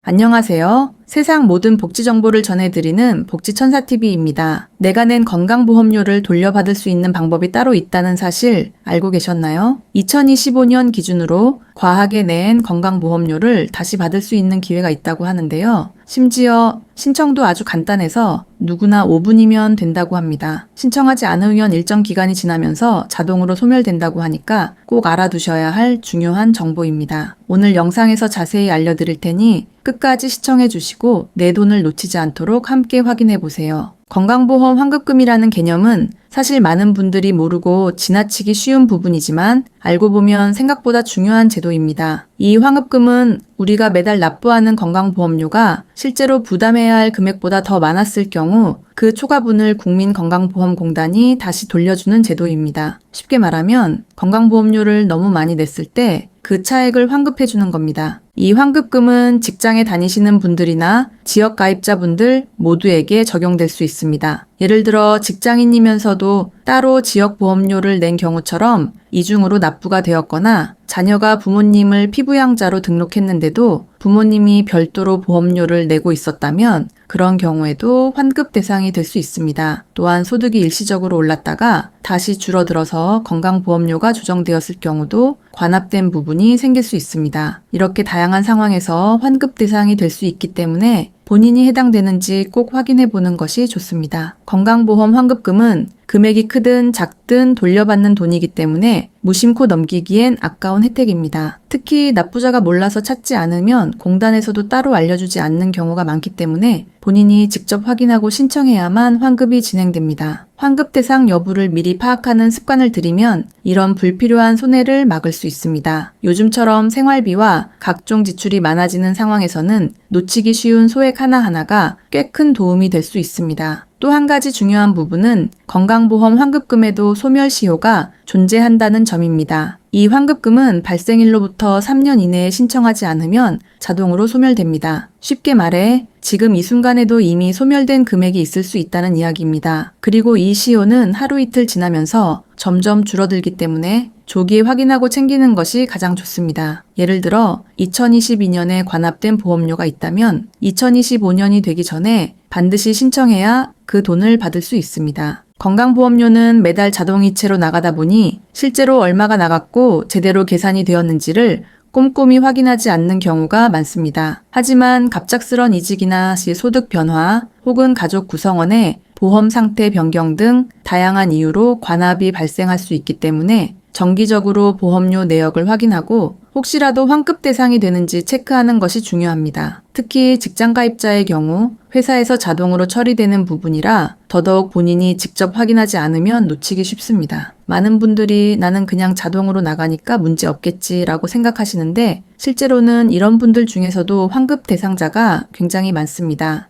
안녕하세요. 세상 모든 복지 정보를 전해드리는 복지천사TV입니다. 내가 낸 건강보험료를 돌려받을 수 있는 방법이 따로 있다는 사실 알고 계셨나요? 2025년 기준으로 과하게 낸 건강보험료를 다시 받을 수 있는 기회가 있다고 하는데요. 심지어 신청도 아주 간단해서 누구나 5분이면 된다고 합니다. 신청하지 않으면 일정 기간이 지나면서 자동으로 소멸된다고 하니까 꼭 알아두셔야 할 중요한 정보입니다. 오늘 영상에서 자세히 알려드릴 테니 끝까지 시청해 주시고 내 돈을 놓치지 않도록 함께 확인해 보세요. 건강보험 환급금이라는 개념은 사실 많은 분들이 모르고 지나치기 쉬운 부분이지만 알고 보면 생각보다 중요한 제도입니다. 이 환급금은 우리가 매달 납부하는 건강보험료가 실제로 부담해야 할 금액보다 더 많았을 경우 그 초과분을 국민건강보험공단이 다시 돌려주는 제도입니다. 쉽게 말하면 건강보험료를 너무 많이 냈을 때 그 차액을 환급해 주는 겁니다. 이 환급금은 직장에 다니시는 분들이나 지역 가입자분들 모두에게 적용될 수 있습니다. 예를 들어 직장인이면서도 따로 지역 보험료를 낸 경우처럼 이중으로 납부가 되었거나 자녀가 부모님을 피부양자로 등록했는데도 부모님이 별도로 보험료를 내고 있었다면 그런 경우에도 환급 대상이 될 수 있습니다. 또한 소득이 일시적으로 올랐다가 다시 줄어들어서 건강보험료가 조정되었을 경우도 관합된 부분이 생길 수 있습니다. 이렇게 다양한 상황에서 환급 대상이 될 수 있기 때문에 본인이 해당되는지 꼭 확인해 보는 것이 좋습니다. 건강보험 환급금은 금액이 크든 작든 돌려받는 돈이기 때문에 무심코 넘기기엔 아까운 혜택입니다. 특히 납부자가 몰라서 찾지 않으면 공단에서도 따로 알려주지 않는 경우가 많기 때문에 본인이 직접 확인하고 신청해야만 환급이 진행됩니다. 환급 대상 여부를 미리 파악하는 습관을 들이면 이런 불필요한 손해를 막을 수 있습니다. 요즘처럼 생활비와 각종 지출이 많아지는 상황에서는 놓치기 쉬운 소액 하나하나가 꽤 큰 도움이 될 수 있습니다. 또 한 가지 중요한 부분은 건강보험 환급금에도 소멸시효가 존재한다는 점입니다. 이 환급금은 발생일로부터 3년 이내에 신청하지 않으면 자동으로 소멸됩니다. 쉽게 말해 지금 이 순간에도 이미 소멸된 금액이 있을 수 있다는 이야기입니다. 그리고 이 시효는 하루 이틀 지나면서 점점 줄어들기 때문에 조기에 확인하고 챙기는 것이 가장 좋습니다. 예를 들어 2022년에 관합된 보험료가 있다면 2025년이 되기 전에 반드시 신청해야 그 돈을 받을 수 있습니다. 건강보험료는 매달 자동이체로 나가다 보니 실제로 얼마가 나갔고 제대로 계산이 되었는지를 꼼꼼히 확인하지 않는 경우가 많습니다. 하지만 갑작스런 이직이나 소득 변화 혹은 가족 구성원의 보험 상태 변경 등 다양한 이유로 관합이 발생할 수 있기 때문에 정기적으로 보험료 내역을 확인하고 혹시라도 환급 대상이 되는지 체크하는 것이 중요합니다. 특히 직장 가입자의 경우 회사에서 자동으로 처리되는 부분이라 더더욱 본인이 직접 확인하지 않으면 놓치기 쉽습니다. 많은 분들이 나는 그냥 자동으로 나가니까 문제 없겠지라고 생각하시는데 실제로는 이런 분들 중에서도 환급 대상자가 굉장히 많습니다.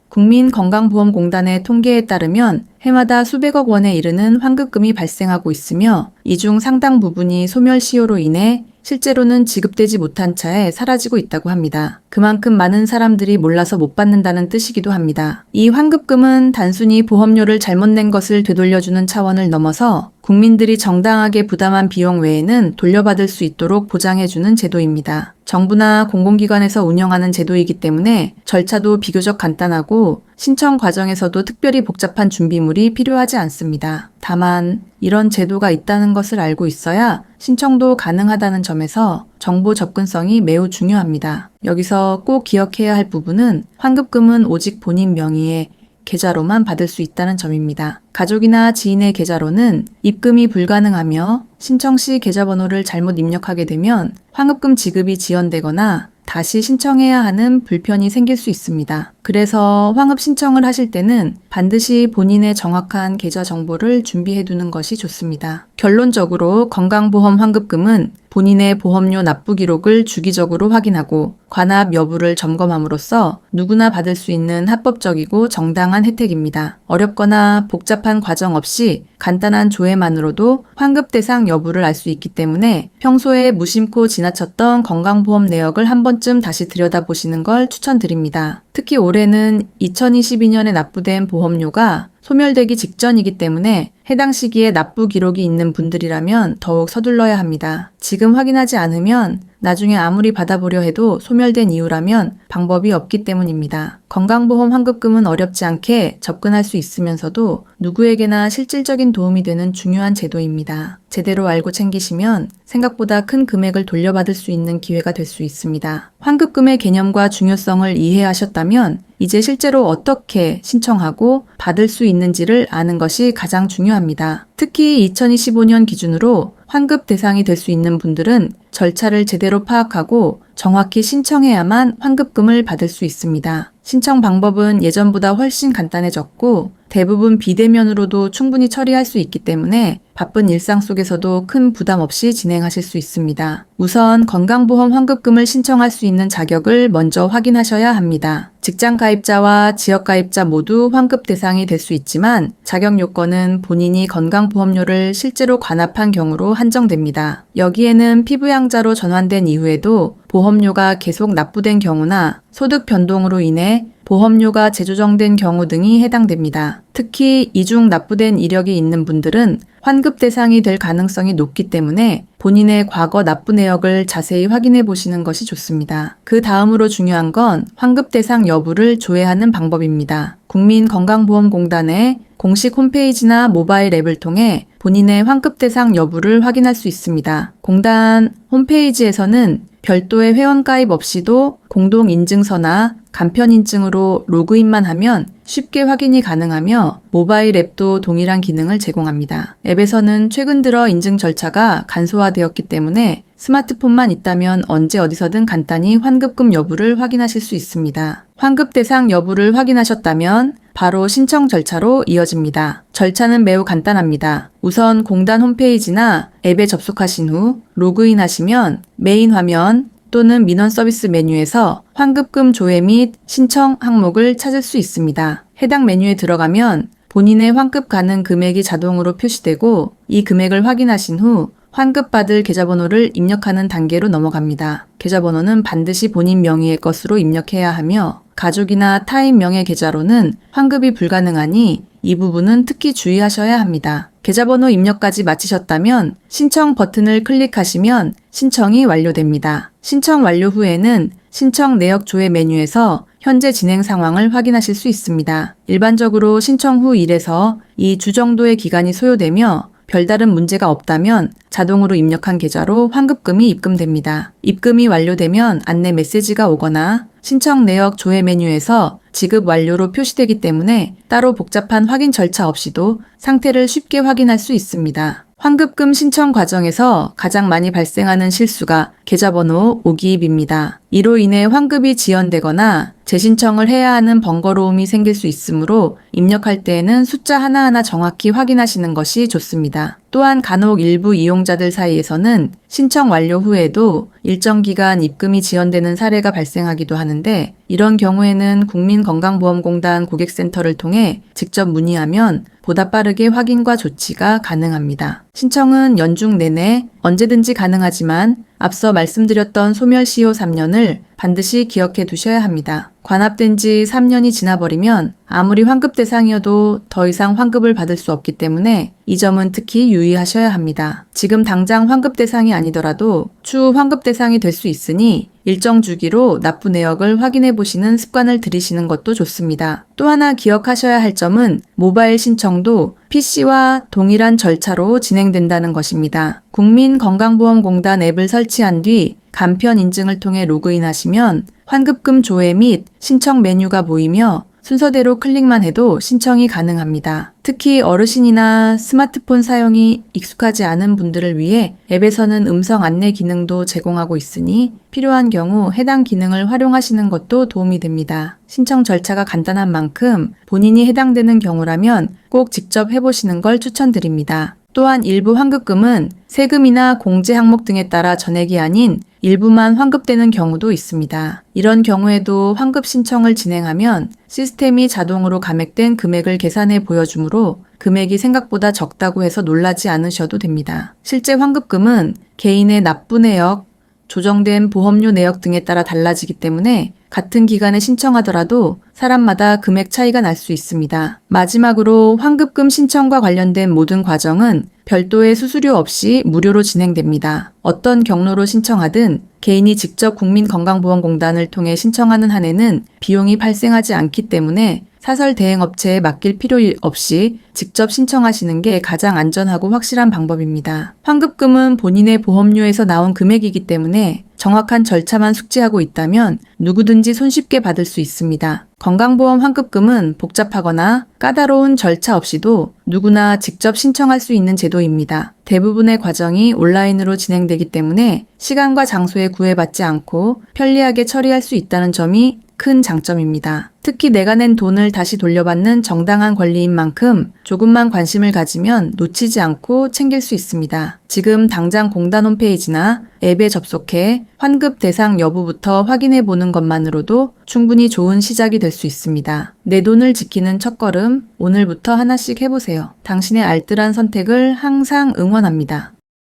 국민건강보험공단의 통계에 따르면 해마다 수백억 원에 이르는 환급금이 발생하고 있으며 이 중 상당 부분이 소멸시효로 인해 실제로는 지급되지 못한 차에 사라지고 있다고 합니다. 그만큼 많은 사람들이 몰라서 못 받는다는 뜻이기도 합니다. 이 환급금은 단순히 보험료를 잘못 낸 것을 되돌려주는 차원을 넘어서 국민들이 정당하게 부담한 비용 외에는 돌려받을 수 있도록 보장해주는 제도입니다. 정부나 공공기관에서 운영하는 제도이기 때문에 절차도 비교적 간단하고 신청 과정에서도 특별히 복잡한 준비물이 필요하지 않습니다. 다만 이런 제도가 있다는 것을 알고 있어야 신청도 가능하다는 점에서 정보 접근성이 매우 중요합니다. 여기서 꼭 기억해야 할 부분은 환급금은 오직 본인 명의의 계좌로만 받을 수 있다는 점입니다. 가족이나 지인의 계좌로는 입금이 불가능하며 신청 시 계좌번호를 잘못 입력하게 되면 환급금 지급이 지연되거나 다시 신청해야 하는 불편이 생길 수 있습니다. 그래서 환급 신청을 하실 때는 반드시 본인의 정확한 계좌 정보를 준비해 두는 것이 좋습니다. 결론적으로 건강보험 환급금은 본인의 보험료 납부 기록을 주기적으로 확인하고 관합 여부를 점검함으로써 누구나 받을 수 있는 합법적이고 정당한 혜택입니다. 어렵거나 복잡한 과정 없이 간단한 조회만으로도 환급 대상 여부를 알 수 있기 때문에 평소에 무심코 지나쳤던 건강보험 내역을 한 번쯤 다시 들여다보시는 걸 추천드립니다. 특히 올해는 2022년에 납부된 보험료가 소멸되기 직전이기 때문에 해당 시기에 납부 기록이 있는 분들이라면 더욱 서둘러야 합니다. 지금 확인하지 않으면 나중에 아무리 받아보려 해도 소멸된 이유라면 방법이 없기 때문입니다. 건강보험 환급금은 어렵지 않게 접근할 수 있으면서도 누구에게나 실질적인 도움이 되는 중요한 제도입니다. 제대로 알고 챙기시면 생각보다 큰 금액을 돌려받을 수 있는 기회가 될 수 있습니다. 환급금의 개념과 중요성을 이해하셨다면 이제 실제로 어떻게 신청하고 받을 수 있는지를 아는 것이 가장 중요합니다. 특히 2025년 기준으로 환급 대상이 될 수 있는 분들은 절차를 제대로 파악하고 정확히 신청해야만 환급금을 받을 수 있습니다. 신청 방법은 예전보다 훨씬 간단해졌고 대부분 비대면으로도 충분히 처리할 수 있기 때문에 바쁜 일상 속에서도 큰 부담 없이 진행하실 수 있습니다. 우선 건강보험 환급금을 신청할 수 있는 자격을 먼저 확인하셔야 합니다. 직장 가입자와 지역 가입자 모두 환급 대상이 될 수 있지만 자격 요건은 본인이 건강보험료를 실제로 관합한 경우로 한정됩니다. 여기에는 피부양자로 전환된 이후에도 보험료가 계속 납부된 경우나 소득 변동으로 인해 보험료가 재조정된 경우 등이 해당됩니다. 특히 이중 납부된 이력이 있는 분들은 환급 대상이 될 가능성이 높기 때문에 본인의 과거 납부 내역을 자세히 확인해 보시는 것이 좋습니다. 그 다음으로 중요한 건 환급 대상 여부를 조회하는 방법입니다. 국민건강보험공단의 공식 홈페이지나 모바일 앱을 통해 본인의 환급 대상 여부를 확인할 수 있습니다. 공단 홈페이지에서는 별도의 회원가입 없이도 공동인증서나 간편인증으로 로그인만 하면 쉽게 확인이 가능하며 모바일 앱도 동일한 기능을 제공합니다. 앱에서는 최근 들어 인증 절차가 간소화되었기 때문에 스마트폰만 있다면 언제 어디서든 간단히 환급금 여부를 확인하실 수 있습니다. 환급 대상 여부를 확인하셨다면 바로 신청 절차로 이어집니다. 절차는 매우 간단합니다. 우선 공단 홈페이지나 앱에 접속하신 후 로그인하시면 메인 화면 또는 민원 서비스 메뉴에서 환급금 조회 및 신청 항목을 찾을 수 있습니다. 해당 메뉴에 들어가면 본인의 환급 가능 금액이 자동으로 표시되고 이 금액을 확인하신 후 환급받을 계좌번호를 입력하는 단계로 넘어갑니다. 계좌번호는 반드시 본인 명의의 것으로 입력해야 하며 가족이나 타인 명의 계좌로는 환급이 불가능하니 이 부분은 특히 주의하셔야 합니다. 계좌번호 입력까지 마치셨다면 신청 버튼을 클릭하시면 신청이 완료됩니다. 신청 완료 후에는 신청 내역 조회 메뉴에서 현재 진행 상황을 확인하실 수 있습니다. 일반적으로 신청 후 1에서 2주 정도의 기간이 소요되며 별다른 문제가 없다면 자동으로 입력한 계좌로 환급금이 입금됩니다. 입금이 완료되면 안내 메시지가 오거나 신청 내역 조회 메뉴에서 지급 완료로 표시되기 때문에 따로 복잡한 확인 절차 없이도 상태를 쉽게 확인할 수 있습니다. 환급금 신청 과정에서 가장 많이 발생하는 실수가 계좌번호 오기입입니다. 이로 인해 환급이 지연되거나 재신청을 해야 하는 번거로움이 생길 수 있으므로 입력할 때에는 숫자 하나하나 정확히 확인하시는 것이 좋습니다. 또한 간혹 일부 이용자들 사이에서는 신청 완료 후에도 일정 기간 입금이 지연되는 사례가 발생하기도 하는데 이런 경우에는 국민건강보험공단 고객센터를 통해 직접 문의하면 보다 빠르게 확인과 조치가 가능합니다. 신청은 연중 내내 언제든지 가능하지만 앞서 말씀드렸던 소멸시효 3년을 반드시 기억해 두셔야 합니다. 관합된 지 3년이 지나버리면 아무리 환급 대상이어도 더 이상 환급을 받을 수 없기 때문에 이 점은 특히 유의하셔야 합니다. 지금 당장 환급 대상이 아니더라도 추후 환급 대상이 될 수 있으니 일정 주기로 납부 내역을 확인해 보시는 습관을 들이시는 것도 좋습니다. 또 하나 기억하셔야 할 점은 모바일 신청도 PC와 동일한 절차로 진행된다는 것입니다. 국민건강보험공단 앱을 설치한 뒤 간편 인증을 통해 로그인하시면 환급금 조회 및 신청 메뉴가 보이며 순서대로 클릭만 해도 신청이 가능합니다. 특히 어르신이나 스마트폰 사용이 익숙하지 않은 분들을 위해 앱에서는 음성 안내 기능도 제공하고 있으니 필요한 경우 해당 기능을 활용하시는 것도 도움이 됩니다. 신청 절차가 간단한 만큼 본인이 해당되는 경우라면 꼭 직접 해보시는 걸 추천드립니다. 또한 일부 환급금은 세금이나 공제 항목 등에 따라 전액이 아닌 일부만 환급되는 경우도 있습니다. 이런 경우에도 환급 신청을 진행하면 시스템이 자동으로 감액된 금액을 계산해 보여주므로 금액이 생각보다 적다고 해서 놀라지 않으셔도 됩니다. 실제 환급금은 개인의 납부 내역, 조정된 보험료 내역 등에 따라 달라지기 때문에 같은 기간에 신청하더라도 사람마다 금액 차이가 날 수 있습니다. 마지막으로 환급금 신청과 관련된 모든 과정은 별도의 수수료 없이 무료로 진행됩니다. 어떤 경로로 신청하든 개인이 직접 국민건강보험공단을 통해 신청하는 한에는 비용이 발생하지 않기 때문에 사설 대행업체에 맡길 필요 없이 직접 신청하시는 게 가장 안전하고 확실한 방법입니다. 환급금은 본인의 보험료에서 나온 금액이기 때문에 정확한 절차만 숙지하고 있다면 누구든지 손쉽게 받을 수 있습니다. 건강보험 환급금은 복잡하거나 까다로운 절차 없이도 누구나 직접 신청할 수 있는 제도입니다. 대부분의 과정이 온라인으로 진행되기 때문에 시간과 장소에 구애받지 않고 편리하게 처리할 수 있다는 점이 큰 장점입니다. 특히 내가 낸 돈을 다시 돌려받는 정당한 권리인 만큼 조금만 관심을 가지면 놓치지 않고 챙길 수 있습니다. 지금 당장 공단 홈페이지나 앱에 접속해 환급 대상 여부부터 확인해 보는 것만으로도 충분히 좋은 시작이 될 수 있습니다. 내 돈을 지키는 첫걸음, 오늘부터 하나씩 해보세요. 당신의 알뜰한 선택을 항상 응원합니다.